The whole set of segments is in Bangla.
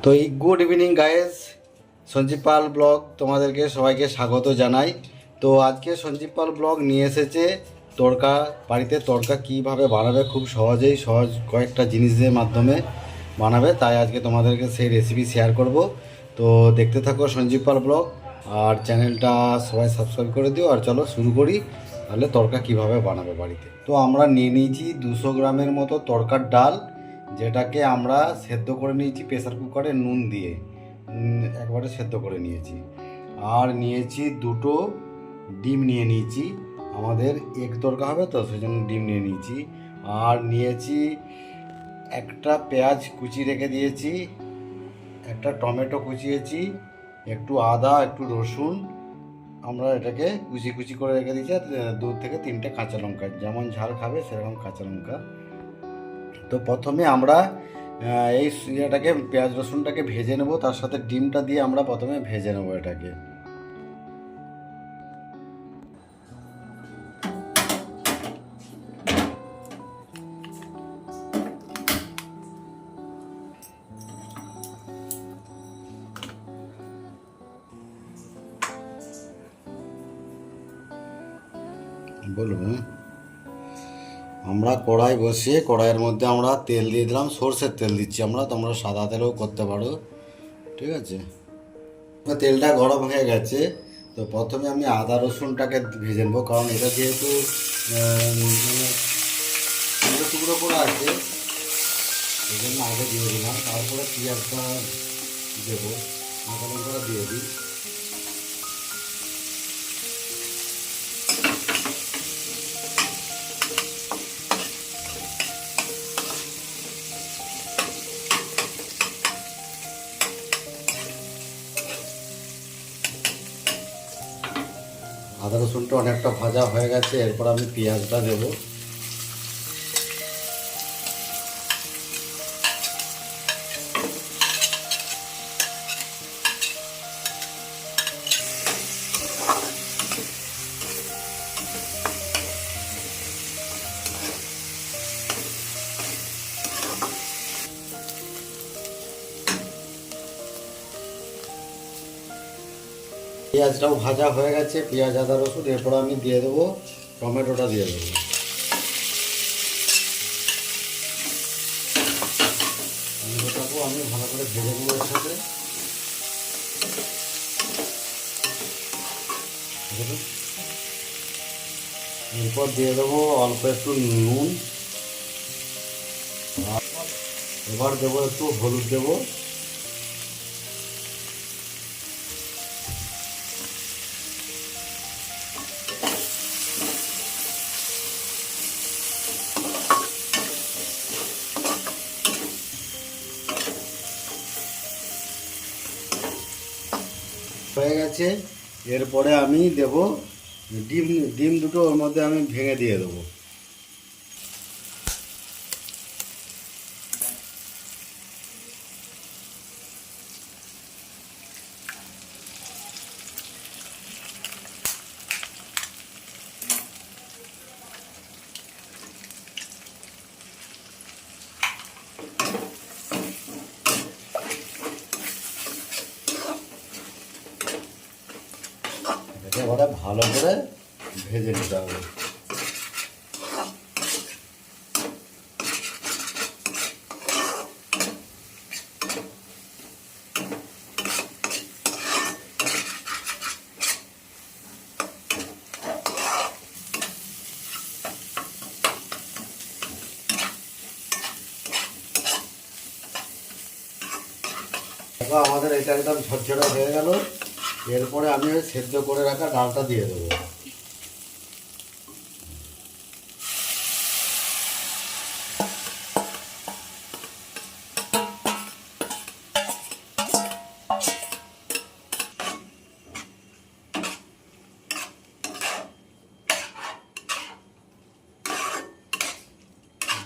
তো এই গুড ইভিনিং গাইস, সঞ্জীব পাল ব্লগ তোমাদেরকে সবাইকে স্বাগত জানাই। তো আজকে সঞ্জীব পাল ব্লগ নিয়ে এসেছে তড়কা। বাড়িতে তড়কা কীভাবে বানাবে, খুব সহজ কয়েকটা জিনিসের মাধ্যমে বানাবে, তাই আজকে তোমাদেরকে সেই রেসিপি শেয়ার করব। তো দেখতে থাকো সঞ্জীব পাল ব্লগ, আর চ্যানেলটা সবাই সাবস্ক্রাইব করে দিও। আর চলো শুরু করি, তাহলে তড়কা কীভাবে বানাবে বাড়িতে। তো আমরা নিয়ে নিয়েছি 200 গ্রামের মতো তড়কার ডাল, যেটাকে আমরা সেদ্ধ করে নিয়েছি প্রেসার কুকারে নুন দিয়ে, একবারে সেদ্ধ করে নিয়েছি। আর নিয়েছি দুটো ডিম নিয়ে নিয়েছি, আমাদের এগ তড়কা হবে তো সেই জন্য ডিম নিয়ে নিয়েছি। আর নিয়েছি একটা পেঁয়াজ কুচি রেখে দিয়েছি, একটা টমেটো কুচিয়েছি, একটু আদা, একটু রসুন, আমরা এটাকে কুচি কুচি করে রেখে দিয়েছি। আর 2 থেকে 3টে কাঁচা লঙ্কা, যেমন ঝাল খাবে সেরকম কাঁচা লঙ্কা। তো প্রথমে আমরা এই এটাকে পেঁয়াজ রসুনটাকে ভেজে নেব, তার সাথে ডিমটা দিয়ে আমরা প্রথমে ভেজে নেব এটাকে। বলবো, আমরা কড়াই বসিয়ে কড়াইয়ের মধ্যে আমরা তেল দিয়ে দিলাম, সর্ষের তেল দিচ্ছি আমরা, তোমরা সাদা তেলেও করতে পারো, ঠিক আছে। তেলটা গরম হয়ে গেছে, তো প্রথমে আমি আদা রসুনটাকে ভেজে নেবো, কারণ এটা যেহেতু মানে টুকরো টুকরো করে আছে, এই জন্য আগে দিয়ে দিলাম। তারপরে পেঁয়াজটা দেবো, কাঁচা লঙ্কাটা দিয়ে দিই। আদা রসুনটা অনেকটা ভাজা হয়ে গেছে, এরপর আমি পেঁয়াজটা দেবো। পেঁয়াজটাও ভাজা হয়ে গেছে, পেঁয়াজ আদা রসুন, এরপর আমি দিয়ে দেবো টমেটোটা দিয়ে দেবো। টমেটোটাকেও আমি ভালো করে ভেজে নেবো এর সাথে। এরপর দিয়ে দেবো অল্প একটু নুন, এবার দেবো একটু হলুদ দেবো। হয়ে গেছে, এরপরে আমি দেব ডিম। ডিম দুটো ওর মধ্যে আমি ভেঙে দিয়ে দেবো। এবারে ভালো করে ভেজে নিতে হবে। দেখো আমাদের এটা একদম ঝরঝরে হয়ে গেল, এরপরে আমি ওই সেদ্ধ করে রাখা ডালটা দিয়ে দেবো।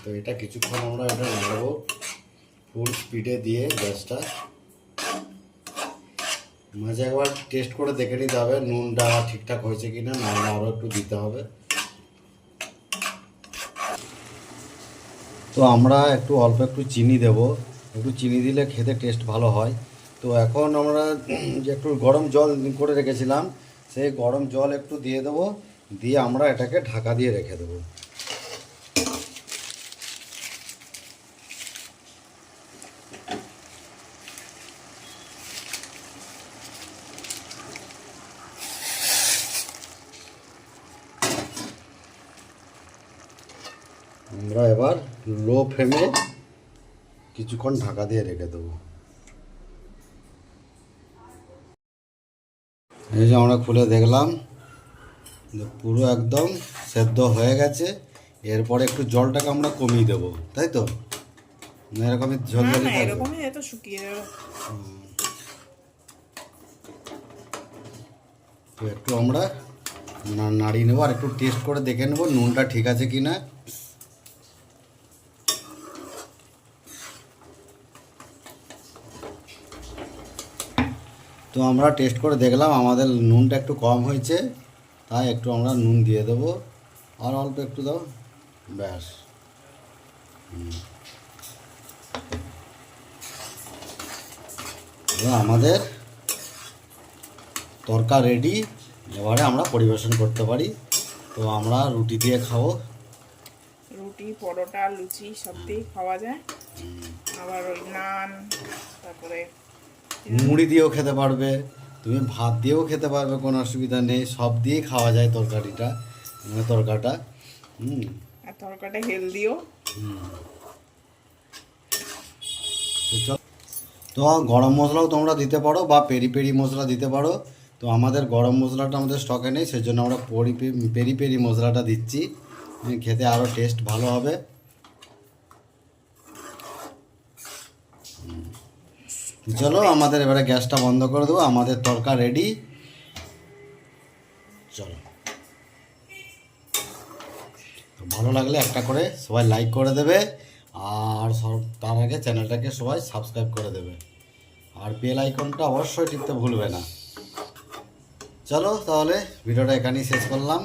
তো এটা কিছুক্ষণ আমরা এটা নাড়বো ফুল স্পিডে দিয়ে গ্যাসটা। মাঝে একবার টেস্ট করে দেখে নিতে হবে নুনটা ঠিকঠাক হয়েছে কিনা, নাহলে আরও একটু দিতে হবে। তো আমরা একটু অল্প একটু চিনি দেব, একটু চিনি দিলে খেতে টেস্ট ভালো হয়। তো এখন আমরা যে একটু গরম জল করে রেখেছিলাম, সেই গরম জল একটু দিয়ে দেবো, দিয়ে আমরা এটাকে ঢাকা দিয়ে রেখে দেবো। আমরা এবার লো ফ্লেমে কিছুক্ষণ ঢাকা দিয়ে রেখে দেবো। এই যে আমরা খুলে দেখলাম যে পুরো একদম সেদ্ধ হয়ে গেছে। এরপরে একটু জলটাকে আমরা কমিয়ে দেবো, তাই তো? না এরকমই ঝোল না ঝোলই না, থাকবে? এরকমই এত শুকিয়ে যাবে। তো একটু আমরা নাড়িয়ে নেবো আর একটু টেস্ট করে দেখে নেবো নুনটা ঠিক আছে কি না। তো আমরা টেস্ট করে দেখলাম আমাদের নুনটা একটু কম হয়েছে, তাই একটু আমরা নুন দিয়ে দেবো, আর অল্প একটু দাও, ব্যাস। এবার আমাদের তরকা রেডি। এবারে আমরা পরিবেশন করতে পারি। তো আমরা রুটি দিয়ে খাবো। রুটি, পরোটা, লুচি সব দিয়েই খাওয়া যায়। আবার ওই নান, তারপরে মুড়ি দিয়েও খেতে পারবে, তুমি ভাত দিয়েও খেতে পারবে, কোনো অসুবিধা নেই, সব দিয়েই খাওয়া যায় তরকারিটা, মানে তরকাটা। আর তরকাটা হেলদিও। তো গরম মশলাও তোমরা দিতে পারো বা পেরি পেরি মশলা দিতে পারো। তো আমাদের গরম মশলাটা আমাদের স্টকে নেই, সেই জন্য আমরা পেরি পেরি মশলাটা দিচ্ছি, খেতে আরও টেস্ট ভালো হবে। চলো আমাদের এবারে গ্যাসটা বন্ধ করে দেবো, আমাদের তরকা রেডি। চলো, তো ভালো লাগলে একটা করে সবাই লাইক করে দেবে, আর সব তার আগে চ্যানেলটাকে সবাই সাবস্ক্রাইব করে দেবে, আর বেল আইকনটা অবশ্যই টিপতে ভুলবে না। চলো তাহলে ভিডিওটা এখানেই শেষ করলাম।